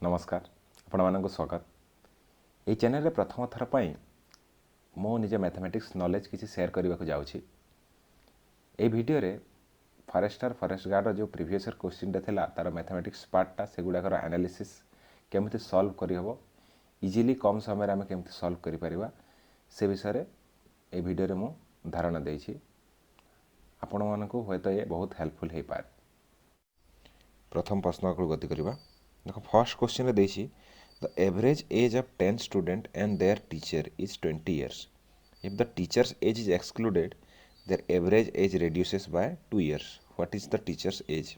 नमस्कार आपण मानक स्वागत ये चैनल रे प्रथम थर पर मो निज मैथमेटिक्स नॉलेज किसी शेयर करने को जाऊँगी। ये वीडियो रे फॉरेस्ट गार्ड जो प्रीवियस ईयर क्वेश्चन था तार मैथमेटिक्स पार्टा से गुड़ाकर एनालिसिस केमती सॉल्व करहब इजिली कम समय आम केमती सॉल्व करिपरिबा से विषय ये वीडियो रे मु धारणा देछि आपण मानकु होयतो ये बहुत हेल्पफुल हो पाए। प्रथम प्रश्न को गति करबा। देखो फर्स्ट क्वेश्चन देछि the average age of 10 student and their teacher is 20 years. If the teacher's age is excluded, their average age reduces by 2 years. What is the teacher's age?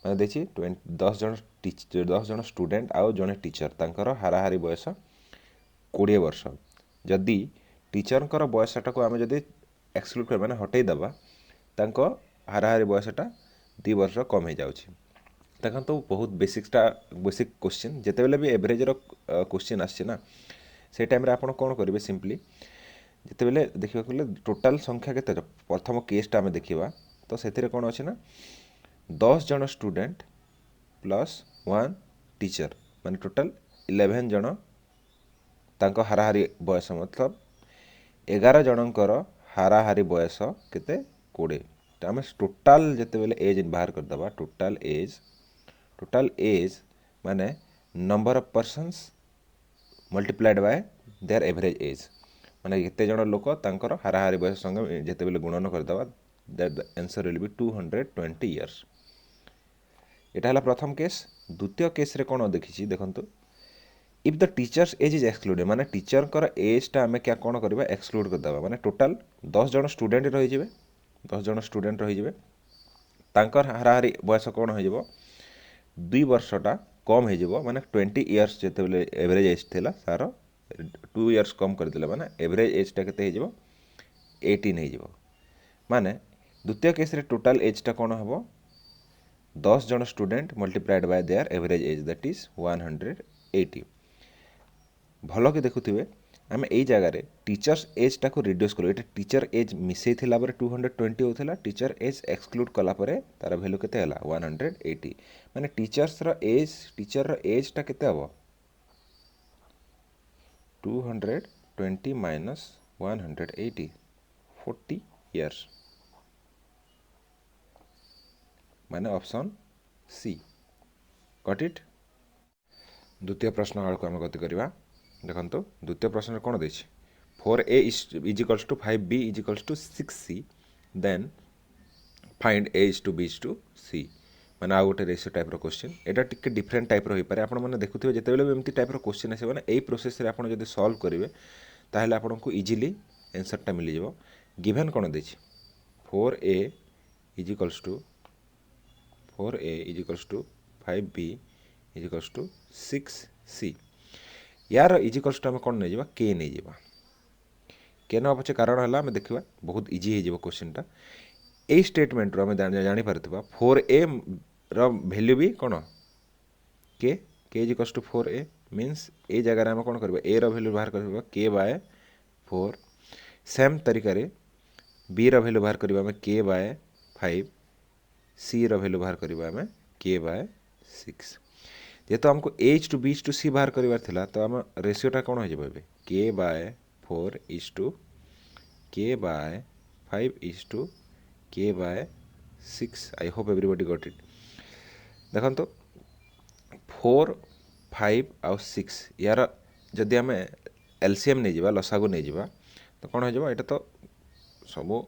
मैंने देखिए 10 जन स्टूडेंट आउ जड़े टीचर तांकर हाराहारी बयस 20 वर्ष जदि टीचर बयसटा को आम जदि एक्सक्लूड कर मैंने हटई दबा तांको हाराहारी बयसटा 2 वर्ष कम हो जाउछि। देखो बहुत बेसिक क्वेश्चन जिते भी एवरेज क्वेश्चन आना से टाइम आप कौन करेंगे सिंपली जिते बेले देखा गले टोटाल संख्या के प्रथम केसटा आम देखा तो से कौन अच्छे ना 10 जन स्टूडेंट प्लस 1 टीचर माने टोटाल 11 जन तांको हाराहारी बयस मतलब 11 जनकर हाराहारी बयस केते 20 तो आम टोटाल जिते बेले एज बाहर करदे टोटाल एज माने number of persons multiplied by there average age माने एते जन लोक तांकर हाराहारी बयस संगे जेते बेले गुणन करदबा that the answer will be 220 years. एटा हला प्रथम केस। द्वितीय केस रे कोन देखिछि देखंतु if the teacher's age is excluded माने टीचर कर एज टा हमें क्या कोन करबा एक्सक्लूड करदबा माने टोटाल 10 जन स्टूडेंट रहि जिवे 10 जन स्टूडेंट रहि जिवे तांकर हाराहारी बयस कोन हो जिवो 2 वर्षटा कम हो माने 20 इयर्स जिते बेले एवरेज एज थिला सार 2 इयर्स कम करदेले माने एवरेज एजटा केते हो 18 हो माने द्वितीय केस रे टोटाल एजटा कोन हबो 10 जन student multiplied by there average age that is 180। भल कि देखुथिबे आम यही जगार टीचर्स एज टाक रिड्यूस करूँ ये टीचर एज मिसई 220 होता टीचर एज एक्सक्लूड कलापर तार भैल्यू के 180 माने टीचर एज टा केते हम 220 माइनस 180 40 इयर्स माने ऑप्शन सी गॉट इट। द्वितीय प्रश्न आड़ को आम गति करवा। देखो द्वितीय प्रश्न कौन दे 4a equals to 5b equals to 6c then find a is to b is to c माने आ गोटे रेशियो टाइप क्वेश्चन एटा टिके डिफरेंट टाइप रही पारे आपण माने देखुथिबे जेतेबेले एमती टाइप क्वेश्चन आसे माने एई प्रोसेस रे आपण जदि सॉल्व करिवे ताहले आपण को इजीली आंसरटा मिल जिवो। गिवन कौन दे 4a equals to 5b equals to 6c यार इजिकल्स टू आम कौन नहीं जावा के नहीं जावा के ना पचे कारण है आम देखा बहुत इजी हो क्वेश्चन टा यही स्टेटमेंट रो आम जापर 4a वैल्यू भी कौन के इजिकल्स टू 4a मीन्स ए जगह आम कौन कर ए वैल्यू बाहर कर के बाय 4 सेम तरीका बी वैल्यू बाहर करवा के बाय 5 सी वैल्यू बाहर करवा के बाय 6 जेहेतु आमको H to B to C बाहर करार था तो आम रेशियोटा कौन हो K by 4 is to K by 5 is to K by 6। I hope everybody got it. देखो तो 4 5 आउ 6 यार जदि आम एलसीएम नहीं जावा लसागु नहीं जावा तो कौन हो यहाँ तो सब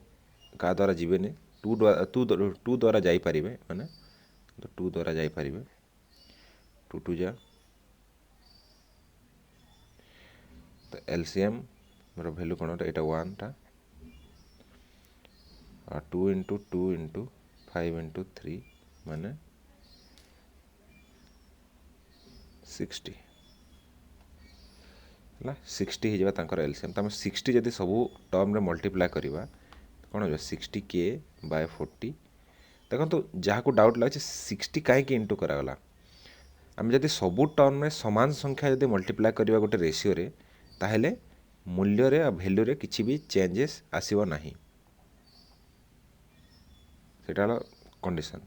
क्या द्वारा जीवेनि टू द्वारा जापारे माने तो 2 द्वारा जापारे 2 2 जा तो एलसीएम मोर वैल्यू कौन यहाँ 1 टा 2 इंटू 2 इंटू 5 इंटू 3 माने 60 है 60 हो जाता एलसीएम तो 60 जदि सब टर्म रे मल्टीप्लाई करवा कौन हो 60 के बाय 40 देखो तो जहाँ को डाउट लगे 60 कहीं इंटू करागला आम जब सबू टर्म में समान संख्या जब मल्टीप्लाई करवा गोटे रेशियो रे ताहले मूल्य रे वैल्यू रे किसी भी चेंजेस आसीबो नाही सेटा कंडीशन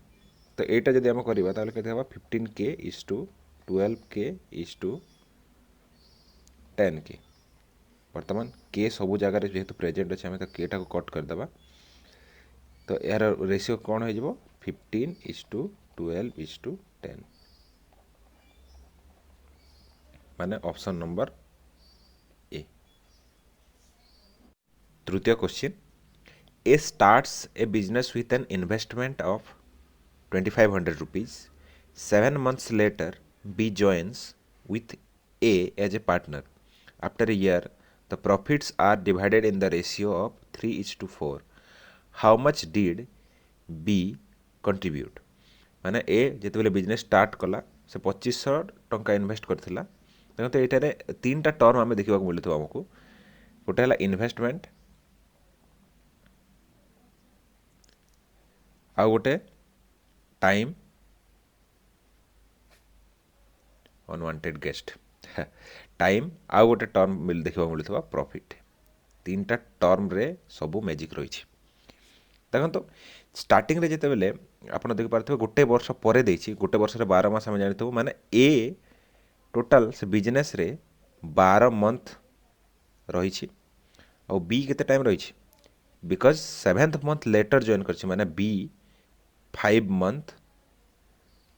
तो यहाँ जब आम करवा 15k is to 12K is to 10K। बर्तमान के सबू जगार जेहेतु प्रेजेंट अच्छे आम तो के टा कट करदे। तो यार रेशियो कौन हो 15 इज टू 12 इज टू 10 माने ऑप्शन नंबर ए। तृतीय question, A starts a business with an investment of 2500 rupees. 7 months later, B joins with A as a partner. After a year, the profits are divided in the ratio of 3:4. How much did B contribute? माने ए जिते business start कला से 2500 टंका invest करथिला। देखो ये तीन टा term आम देखा मिलूँ आमको। गोटे है इन्वेस्टमेंट, आउ गोटे टाइम, अनवांटेड गेस्ट टाइम, आउ गोटे टर्म देखा मिलूँ प्रॉफिट। तीन टा टर्म रे सबू मैजिक रही। देखो तो स्टार्टिंग रे जिते बेले आप देख पारे गोटे वर्ष पर गोटे वर्ष 12 मास आम जानी माने ए टोटाल से बिजनेस रे 12 मंथ रही और बी केते टाइम रही because 7th month later join कर माने बी 5 मंथ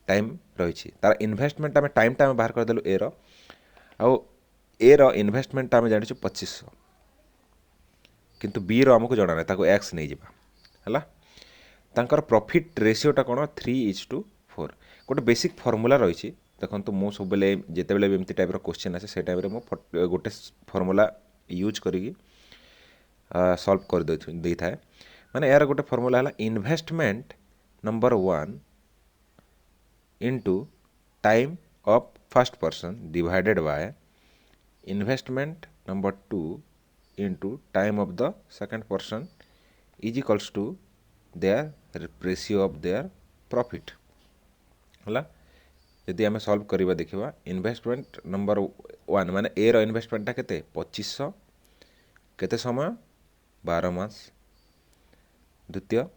टाइम रही। तार इन्वेस्टमेंट आम टाइम टा बाहर करदेलु ए रो इन्वेस्टमेंट आम जानी 2500 किंतु बी रो आमको जना ना एक्स नहीं जावा है। तांकर प्रॉफिट रेशियोटा कौन 3:4। गोटे बेसिक फॉर्मूला रही। देखो तो मुझे सब जिते बड़े एमती टाइप क्वेश्चन आसे से टाइम मुझे गोटे फॉर्मूला यूज करी सॉल्व कर दे था। माने यार गोटे फॉर्मूला है investment number 1 into time of first person divided by investment number 2 into time of the second person is equals to their ratio of their profit है। यदि आम सॉल्व करवा देखा इन्वेस्टमेंट नंबर 1 माने ए रो इन्वेस्टमेंटा केते 2500 केते समय 12 मास। द्वितीय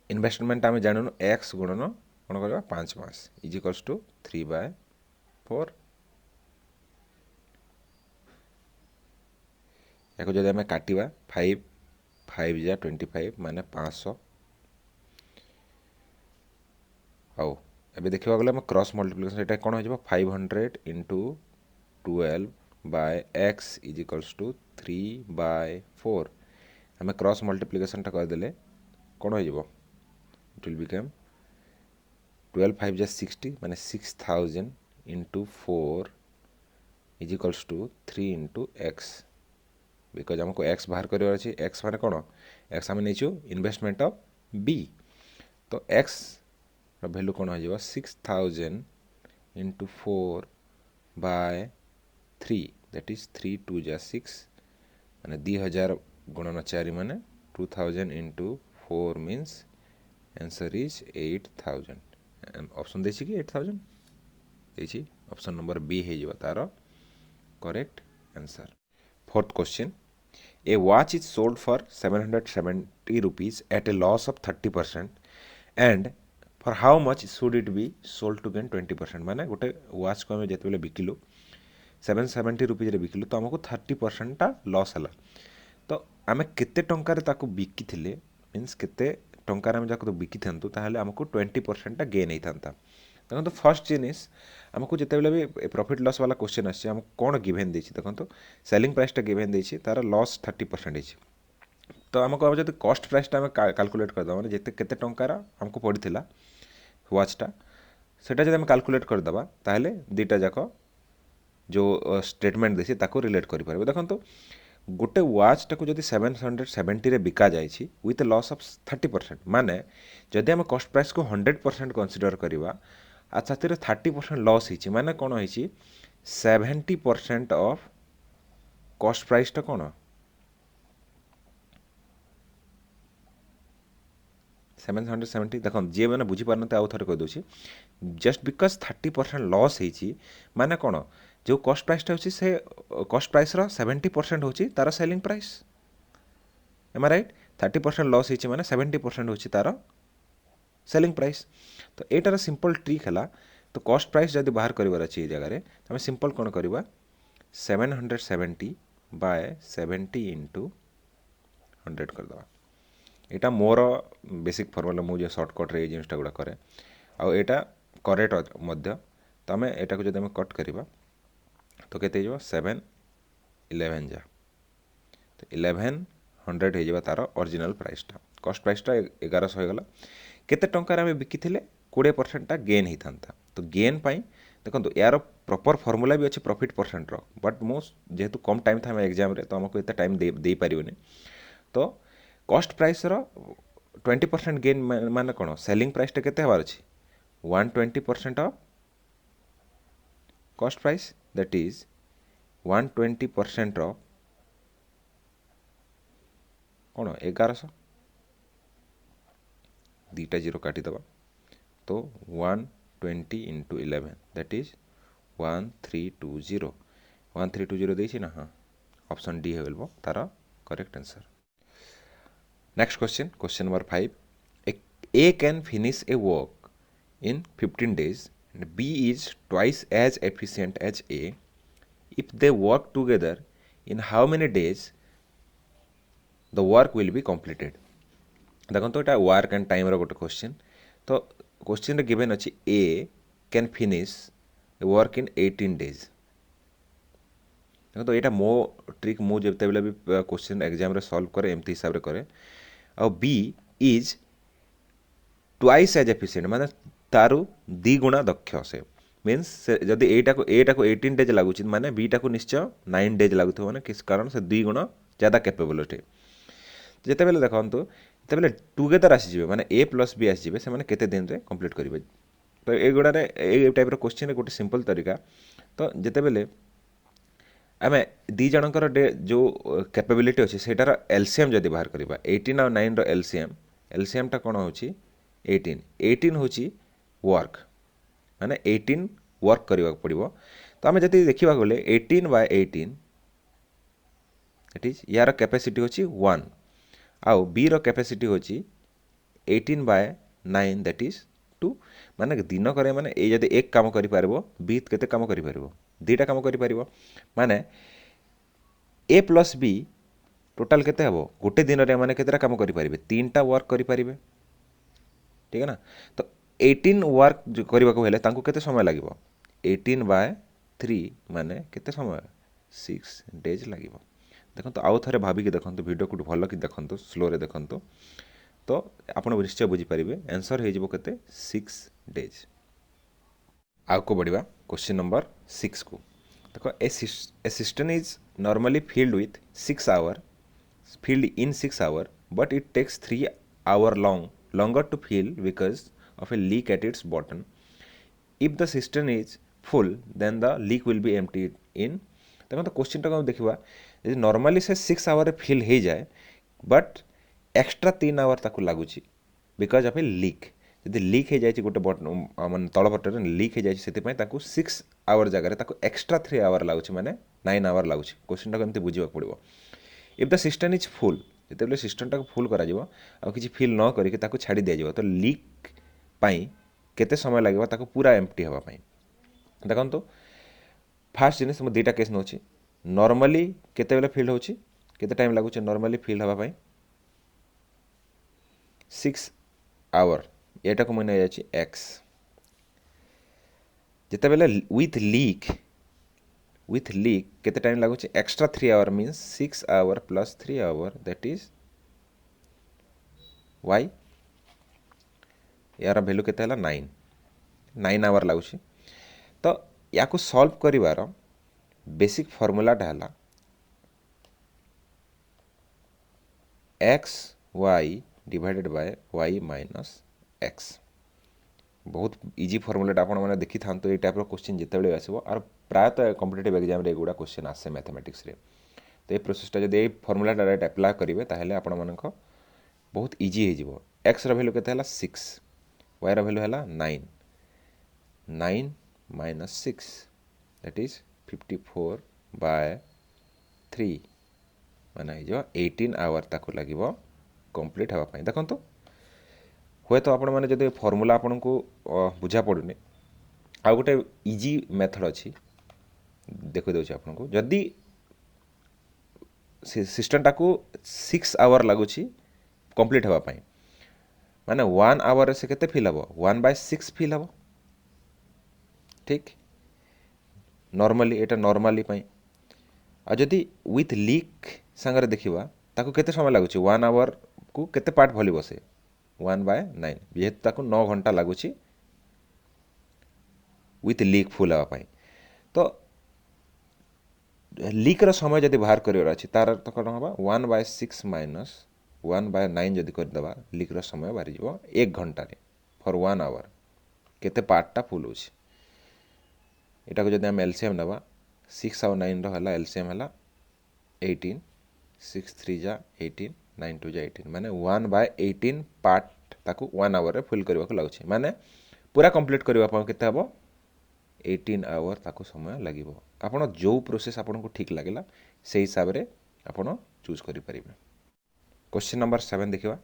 इन्वेस्टमेंट आम जानू एक्स गुणन कौन करवा 5 मास इज इक्वल्स टू 3/4। या जब आम काटिवा 5 5 जा 25 माने 500 आउ एबे देखा गले क्रॉस मल्टीप्लिकेशन ये कौन हो 500 into 12 by X is equals to 3/4। आम क्रॉस मल्टीप्लिकेशन करदे कौन हो इट विल बिकम 12 5 जा 60 माने 6000 into 4 is equals to 3 into X because आमको एक्स बाहर कर एक्स माने कौन एक्स आम नहीं इन्वेस्टमेंट ऑफ बी। तो एक्स वैल्यू कौन हो 6000 इंटू 4/3 दैट इज 3 2 जा 6 माने 2000 गुणन 4 माने 2000 into 4 means answer is 8000। Option देखिए कि 8000 देखिए ऑप्शन नंबर बी है तार correct answer. Fourth question, A watch is sold for 770 rupees at a loss of 30% and for how much should it be sold to gain 20%। माने गोटे watch को आम जिते बिकिलु 770 rupees बिकिलु तो आमको 30% टा लॉस है। तो आम केते टंकार ताको बिकी थिले मीन्स केते टंकार आम जाको बिकी थांतु ताहले आमको 20% टा गेन होता। देखो तो फर्स्ट जिनिस आमको जिते भी प्रॉफिट लॉस वाला क्वेश्चन आसे आमको कौन गिवेन देछि देखो तो सेलिंग प्राइसटा गिवेन देछि तार लॉस 30% है। तो आमको जब कॉस्ट प्राइसटा आम कैलकुलेट करदे मैंने जिते केते टंकार आमको पड़ीला वाचटा सेटा जब आम कैलकुलेट करदे ताहले दुईटा जाक जो स्टेटमेंट देछि ताको रिलेट करि परबे। देखो तो गोटे वाचटा को जब 770 बिका जाइए विथ लॉस ऑफ 30% माने जदि आम कॉस्ट प्राइस को 100% कंसीडर करवा अच्छा 30% लॉस होती माने कौन हो 70% ऑफ कॉस्ट प्राइसटा कौन 770। देख जी मैंने बुझीपार आउ थे कहीदे जस्ट बिकज 30% लॉस होती माने कौन जो कॉस्ट प्राइसटा होची से कॉस्ट प्राइस रो 70% होची तार सेलिंग प्राइस एम राइट। 30% लॉस होची माने 70% होची तार सेलिंग प्राइस। तो एटार सिंपल ट्रिक है तो कॉस्ट प्राइस जब बाहर कर अच्छी जगह आम सिंपल कौन करवा 770 बाय 70 इंटू 100 करदे यहाँ मोर बेसिक फर्मुला मुझे सर्टकट रे जिनटा गुड़ा कै आईटा करेक्ट तो आम यहाँ को जब कट करवा तो केते 7 11 जा तो 1100 हो तार ओरिजिनल प्राइसटा कॉस्ट प्राइसटा 1100 होगला केते टंकार आम बिकी 20% गेन होता तो गेन देखो यार प्रॉपर फॉर्मूला भी अच्छे प्रॉफिट परसेंट रो बट मो जेहेतु कम टाइम था एग्जाम रे तो आमको एत टाइम दे पारिबनी तो कॉस्ट प्राइस रो 20% गेन माने कौन सेलिंग प्राइसटा केते हबार अछि 120% of cost price that is 120% of कौन 1100 दीटा जीरो काटी दबा तो 120 इंटू 11 दैट इज 1320 1320 देछि ना हाँ ऑप्शन डी हो तार correct answer. Next question number 5 A can finish A work in 15 days and B is twice as efficient as A if they work together in how many days the work will be completed। देखो तो यहाँ work and time गोटे question तो question रे given अच्छी A can finish work in 18 days देखो तो यहाँ मो ट्रिक मु जब भी क्वेश्चन एग्जाम रे सॉल्व करे एमती हिसाब रे करे और B is twice as efficient माने तारु दी गुणा दक्ष से मीन्स जदि एटा को 18 days लगुच माने बीटा को निश्चय 9 days लगुथो माने किस कारण से 2 गुणा ज़्यादा कैपेबल अटे जिते बेले देखो जिते टुगेदर आसीजे माने ए प्लस बी आसीजे से माने केते दिन रे कंप्लीट करिवे तो ए गुडा रे ए टाइप रो क्वेश्चन रे गोटे सिंपल तरीका तो जिते बेले आम दी जनकर जो कैपेबिलिटी अच्छे सेटार एलसीएम जदि बाहर करवा 18 और 9 रो एलसीएमटा कौन हो 18 हूँ वर्क माने 18 वर्क करने पड़ो तो आम जब देखा गले 18 by 18 इट इज यार कैपेसिटी होची 1 आउ बी रो कैपेसिटी होची 18 by 9 दैट इज 2 माने दिन करे माने ए जदि एक काम करि पारबो बी केते काम करि पारबो दुईटा काम करि पारबो माने ए प्लस बी टोटाल केते हबो गोटे दिन रे माने केतेटा काम करि पारिबे 3टा वर्क करि पारिबे ठीक है ना तो 18 वर्क जो करबा को हेले तांको केते समय लागिबो 18 by 3 माने केते समय 6 days लागिबो देखो तो आउ थे भाविक देखो वीडियो को भल कि देखो स्लो रे देखो तो आप निश्चय बुझीपारे आंसर हो केते 6 days। आउ को बढ़िया क्वेश्चन नंबर 6 को देखो A system is normally filled with 6 hour filled in 6 hour but it takes 3 hour longer to fill because of a leak at its bottom if the cistern is full then the leak will be emptied in देखो तो question टाक देखा यदि normally से 6 hour fill हो जाए but extra 3 hour ताकू लगुच because of A leak यदि लीक हो जाए गोटे माने तल पटर लीक हो जाए से 6 hour जगह एक्स्ट्रा 3 hour लगुच माने 9 hour लगुच क्वेश्चन टाक एमती बुझा पड़ो if the system is full जिते सिस्टम टाक फुल करा कि फिल न करके छाड़ी दिया तो लीक पाई केते समय लगे ताको पूरा एम्प्टी हवाई देखो तो फास्ट जिनिस मु दुईटा केस नौची नॉर्मली केते बेले फिल होची केते टाइम लागुचे नॉर्मली फिल हवा पाई 6 hour एटा को मैंने जाची x जेते बेले with leak केते time लागुचे extra 3 hour means 6 hour plus 3 hour that is y यार वैल्यू केते हला 9 hour लागुचे तो या को सॉल्व करिवार बेसिक फॉर्मूलाटा है X Y divided by Y minus X बहुत इजी फॉर्मूलाटा आपण मैंने देखी था ये टाइप क्वेश्चन जिते आसो और प्रायतः कॉम्पिटिटिव एग्जाम रे एगुड़ा क्वेश्चन आसे मैथमेटिक्स रे तो ये प्रोसेसटा जब ये फॉर्मूलाटा डायरेक्ट अप्लाई करेंगे ताहले आपण मानक बहुत इजी हो एक्स रो वैल्यू केते हला 6 वाई रो वैल्यू हला 9 माइनस 6 दैट इज 54 by 3 माने जो 18 hour ताको लगिबो कंप्लीट हवा पाई देखो तो हुए तो आपण माने जदि फॉर्मूला आपण को बुझा पड़ुनी आउ गोटे इजी मेथड अच्छी देखो देउछि आपनको जदि सिस्टमटा को 6 आवर लगुच कंप्लीट हवा पाई माने 1 आवर से केते फिल हबो 1/6 फिल हबो ठीक नॉर्मली एटा नॉर्मली पाई आ जदि विथ लीक संगे देखिबा ताको केते समय लगुच 1 आवर को केते पार्ट भली बसे 1/9 जेहेतु ताको 9 घंटा लगुच विथ लीक फुल हवा पाई तो लीक रो समय जदि बाहर करिवर अछि तार तो कोन हबा 1/6 माइनस 1/9 जदि कर दबा लीक रो समय बाहर जीवो 1 घंटा रे फॉर 1 आवर केते पार्टटा फुल होछि एटा को जदि हम एलसीएम नबा 6 और 9 रो हला एलसीएम हला 18 6 3 जा 18 9 2 जा 18 माने 1/18 पार्ट ताको 1 आवर रे फुल करबा को लागुछि माने पूरा कंप्लीट करबा पर केते हबो 18 आवर ताको समय लागिबो आपण जो प्रोसेस आपण को ठीक लागला से हिसाब रे आपण चूज करि परिबे क्वेश्चन नंबर 7 देखिबा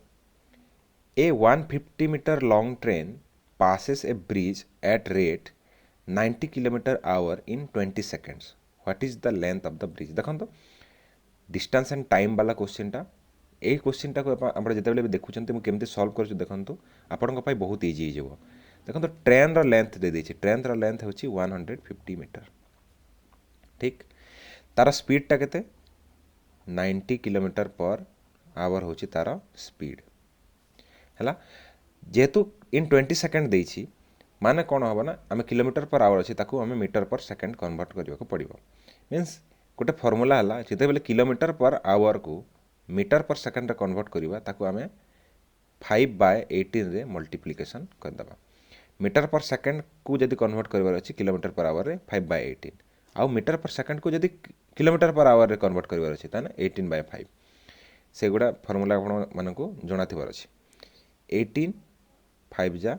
a 150 metre long train passes a bridge at rate 90 km/h in 20 seconds what is the length of the bridge देखो डिस्टेंस एंड टाइम वाला क्वेश्चन टा ए क्वेश्चन टा को आपण जेतेबेले भी देखुचंती मु केमती सॉल्व करछु देखंतु आपन को बहुत इजी हो जाबो देखो ट्रेन रो लेंथ दे दैछि ट्रेन रो लेंथ होछि 150 मीटर ठीक तार स्पीड टा केते 90 km/h होछि तार स्पीड हैला जेहेतु इन 20 सेकंड देछि माने कोन होबा ना आमे km/h अछि ताकू आमे मीटर/सेकंड कन्वर्ट करियो को पड़िबो मींस गोटे फार्मूला हला जेते बेले km/h को मीटर/सेकंड रे कन्वर्ट करिबा ताकू आमे 5/18 रे मल्टीप्लिकेशन कर दबा मीटर/सेकंड को जदी कन्वर्ट करबार अछि km/h रे 5/18 आ मीटर/सेकंड को जदी km/h रे कन्वर्ट करबार अछि ताने 18/5 से गुडा फार्मूला आपण माने को जणा थिबार अछि 18 5 जा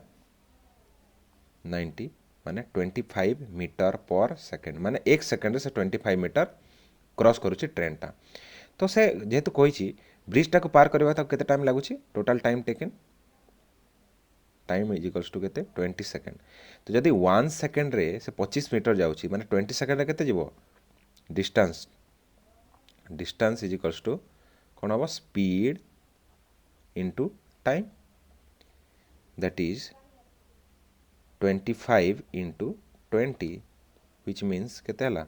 90 माने 25 मीटर पर सेकंड माने 1 सेकंड से 25 मीटर क्रॉस करूची ट्रेन टा तो से जेहेतु कहिची ब्रिज टा को पार करबा त केते टाइम लागुची total time taken time is equals to केते 20 सेकंड तो जदी 1 सेकंड रे से 25 मीटर जाउची माने 20 सेकंड रे केते जीवो distance distance is equals to कोन हबो speed into time that is 25 into 20 which means केते हला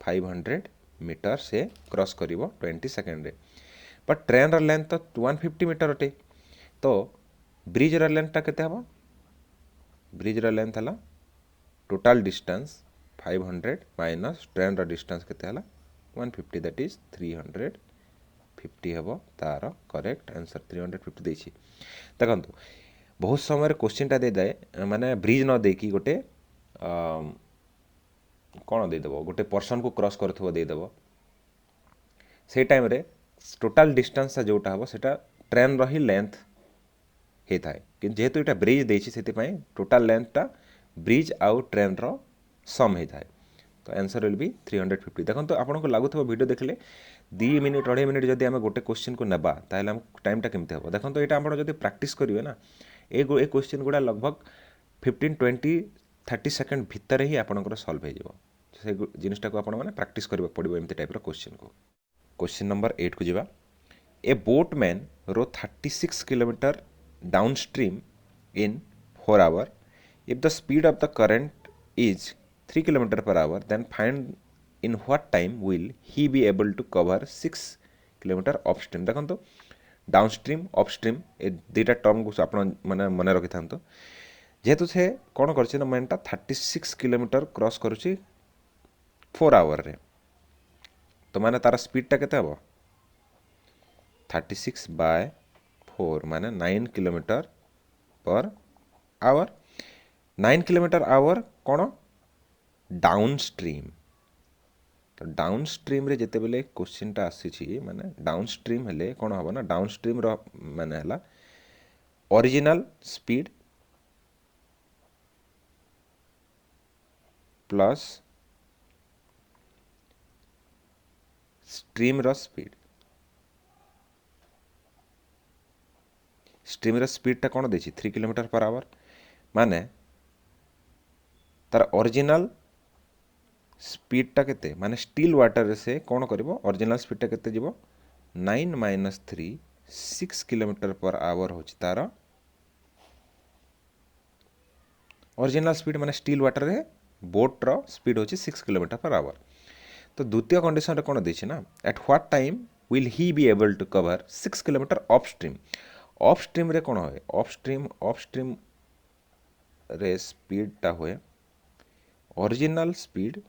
500 मीटर से क्रॉस करिवो 20 सेकंड रे बट ट्रेन रो लेंथ तो 150 मीटर अटे तो ब्रिज रो लेंथ ता केते हबो ब्रिज रो लेंथ हला टोटल डिस्टेंस 500 माइनस ट्रेन रो डिस्टेंस केते हला 150 दैट इज 350 हबो तार करेक्ट आंसर 350 देछि देखो बहुत समय क्वेश्चन टा दे दे माने ब्रिज न देकी गोटे कौन दे देबो गोटे पर्सन को क्रॉस करथबो दे देबो से टाइम रे टोटल डिस्टेंस जोटा हबो सेटा ट्रेन रही लेंथ हे थाए कि जेहेतु एटा ब्रिज देछि सेति पई टोटल लेंथ टा ब्रिज आउ ट्रेन रो सम हे थाए तो आंसर विल बी 350 देखो तो आपन को लागुथबो वीडियो देखले 2 मिनिट 2.5 मिनिट जदि हम गोटे क्वेश्चन को नेबा ताहले हम टाइम टा केमते हबो देखो तो एटा आपण जदि प्रैक्टिस करिवे ना ए क्वेश्चन गुडा लगभग 15 20 30 सेकंड भितर ही आपनकर सॉल्व हे जेबो से जिनिसटा को आपण माने प्रैक्टिस करबा पड़िबो एमते टाइप रो क्वेश्चन को क्वेश्चन नंबर 8 को जिबा a boatman rows 36 kilometre downstream in 4 hour if the speed of the current is 3 km/h then find in what time will he be able to cover 6 km upstream देखो तो downstream upstream ए दुटा term को आपण माने मने रखि थांतो जेहेतु से कोन करछि ना मेनटा 36 किलोमीटर क्रॉस करूछि 4 आवर रे तो माने तार स्पीड टा केते हबो 36/4 माने 9 kilometre per our 9 km/h cone downstream तो डाउनस्ट्रीम रे जेते बेले क्वेश्चन टा आसी छी माने डाउनस्ट्रीम हेले कोन हबो ना डाउनस्ट्रीम रो माने हला ओरिजिनल स्पीड प्लस स्ट्रीम रो स्पीड स्ट्रीम रो स्पीड टा कोन देछि 3 km/h माने तार ओरिजिनल स्पीडटा केते माने स्टिल वाटर से कौन करिवो ओरिजिनल स्पीडटा केते जीवो 9 माइनस 3 6 किलोमीटर पर आवर होची तार ओरिजिनल स्पीड माने स्टिल वाटर रे बोट रो स्पीड होची 6 किलोमीटर पर आवर। तो द्वितीय कंडीशन रे कोन देछि ना at what time will he be able to cover 6 kilometre of stream रे कोन होय ऑफ स्ट्रीम रे स्पीड टा होय original speed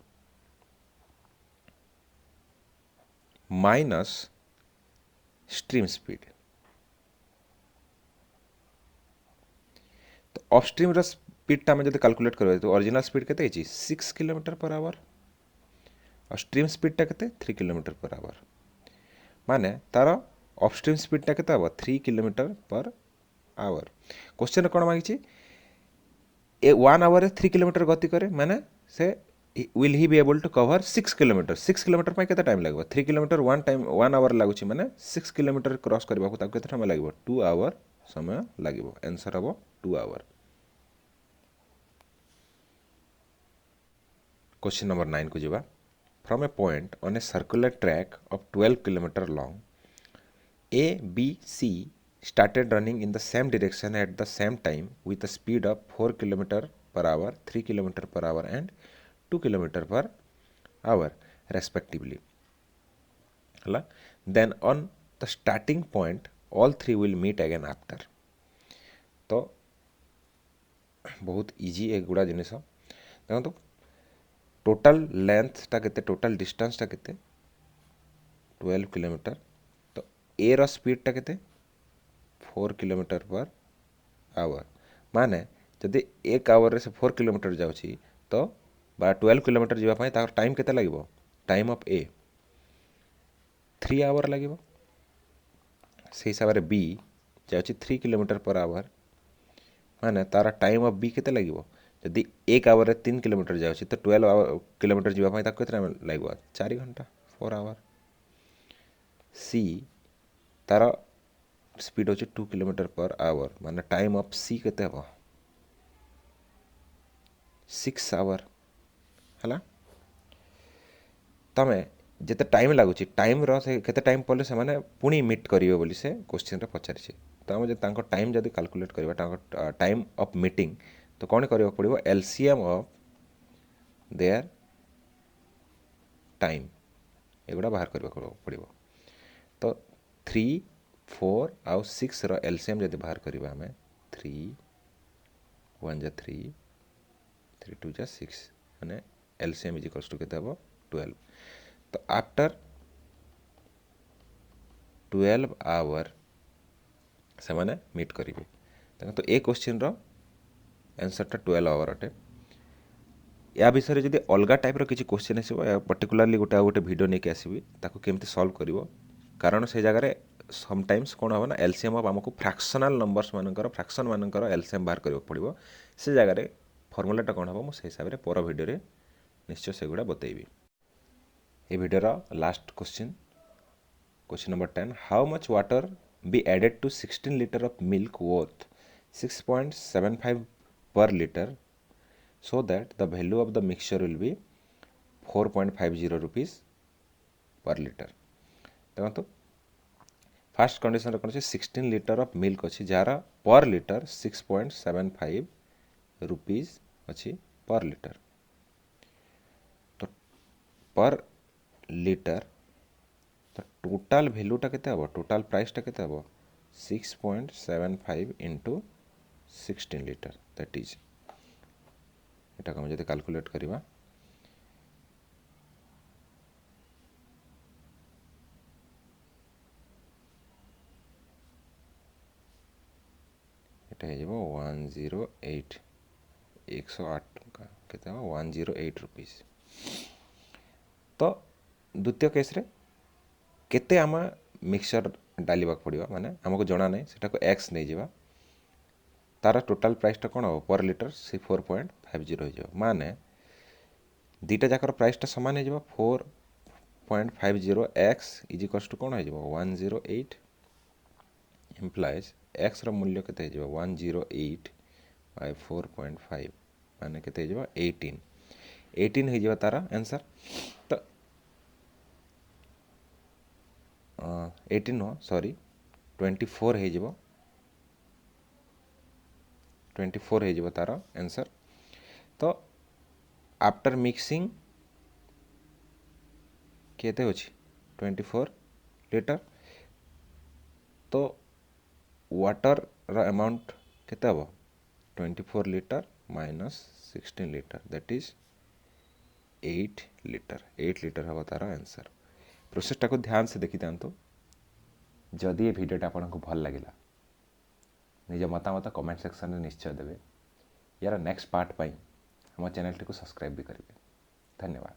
minus stream speed. तो ऑफ स्ट्रीम रो स्पीड टा में जब कैलकुलेट करबे तो ओरिजिनल स्पीड केते हिची 6 किलोमीटर पर आवर और स्ट्रीम स्पीड टा केते 3 किलोमीटर पर आवर माने तार ऑफ स्ट्रीम स्पीड टा केते हबो 3 किलोमीटर पर आवर। क्वेश्चन कोन मागिची ए 1 आवर रे 3 किलोमीटर गति करे माने से will he be able to cover 6 kilometre 6 kilometre पे केते टाइम लागबो 3 किलोमीटर 1 आवर लागुची माने 6 किलोमीटर क्रॉस करबा को ताको केते समय लागबो 2 आवर समय लागबो आंसर हबो 2 आवर। क्वेश्चन नंबर 9 को जीवा from A point on a circular track of 12 kilometre long A B C started running in the same direction at the same time with a speed of 4 km per hour 3 km per hour and 2 km per hour respectively hala then on the starting point all three will meet again after। तो बहुत easy एक गुड़ा जिनिस देखो तो total length टा केते total distance टा केते 12 किलोमीटर तो ए रो स्पीड टा केते 4 किलोमीटर पर आवर माने जदि 1 आवर रे से 4 किलोमीटर जाउची तो बा 12 किलोमीटर जीवा पई तार टाइम केते लागिवो टाइम ऑफ ए 3 आवर लागिवो से हिसाब रे बी जाउची 3 किलोमीटर पर आवर माने तार टाइम ऑफ बी केते लागिवो जदि 1 आवर रे 3 किलोमीटर जाउची तो 12 किलोमीटर जीवा पई ताको केते टाइम लागिवो 4 घंटा 4 आवर। सी तार स्पीड होची 2 किलोमीटर पर आवर माने टाइम ऑफ सी केते हबो 6 आवर हला तमे जेते टाइम लागुची टाइम रो से केते टाइम पले से माने पुनी मीट करिवे बोली से क्वेश्चन रे पचारिछि तो हम जे तांको टाइम जदी कैलकुलेट करबा तांको टाइम ऑफ मीटिंग तो कोन करियो पड़िबो एलसीएम ऑफ देयर टाइम एगुडा बाहर करबा पड़िबो तो 3 4 आउ 6 रो एलसीएम जदी बाहर करबा हमें 3 1 जा 3 3 2 जा 6 माने एलसीएम इज इक्वल्स टू केते हबो 12। तो आफ्टर 12 आवर से माने मीट करेंगे तो ए क्वेश्चन रो आंसर टा 12 आवर अटे। या विषय जदि अलग टाइप रो किछि क्वेश्चन आसीबो या पर्टिकुलरली गोटे वीडियो नेके आसीबी ताको केमती सॉल्व करिवो कारण से जगह रे समटाइम्स कोन हो ना एलसीएम ऑफ हमको फ्रैक्शनल नंबर्स मानकर फ्रैक्शन मानकर एलसीएम बाहर करिवो पड़िबो से जगह रे फार्मूला टा कोन हो मो से हिसाब रे पर वीडियो रे निश्चय सेगुडा बतैबी। ए वीडियो रो last question number 10 how much water be added to 16 liter of milk worth 6.75 per liter so that the value of the mixture will be 4.50 rupees per liter। देखो तो फर्स्ट कंडीशन कौन 16 litre of milk अच्छी jar per litre 6.75 rupees अच्छी per litre तो per litre तो total भैल्यूटा केते हबो total प्राइसटा केते हबो 6.75 इंटू 16 लीटर दैट इज एटा हम जदि कैलकुलेट करबा एटा हे जबो 108 108 टका केते हबो 108 रुपीस। तो द्वितीय केस रे केते आम मिक्सचर डालवा पड़ा माने हमको जना नहीं सेटा को एक्स नहीं जावा तार टोटाल प्राइसटा कौन हो पर लिटर से 4.50 हो माने दीटा जाकर प्राइसटा सामान हो 4.50 एक्स इज इक्वल्स टू कौन हो 108 इम्प्लाइज एक्स रो मूल्य केते हो 108 बाय 4.5 माने केते हो 18 18 हो तार आंसर। तो 18 नो सॉरी 24 हो 24 हो तार आंसर। तो आफ्टर मिक्सिंग केते अछि 24 लीटर। तो वाटर रा अमाउंट केते हो 24 litre minus 16 litre that is 8 litre 8 litre हम तार आंसर। प्रोसेसटा को ध्यान से देखी था। जदि ये भिडियोटा आपको भल लगा निज मतामत कमेंट सेक्शन में निश्चय देवे। यार नेक्स्ट पार्ट पाई हम चैनल टी को सब्सक्राइब भी करेंगे। धन्यवाद।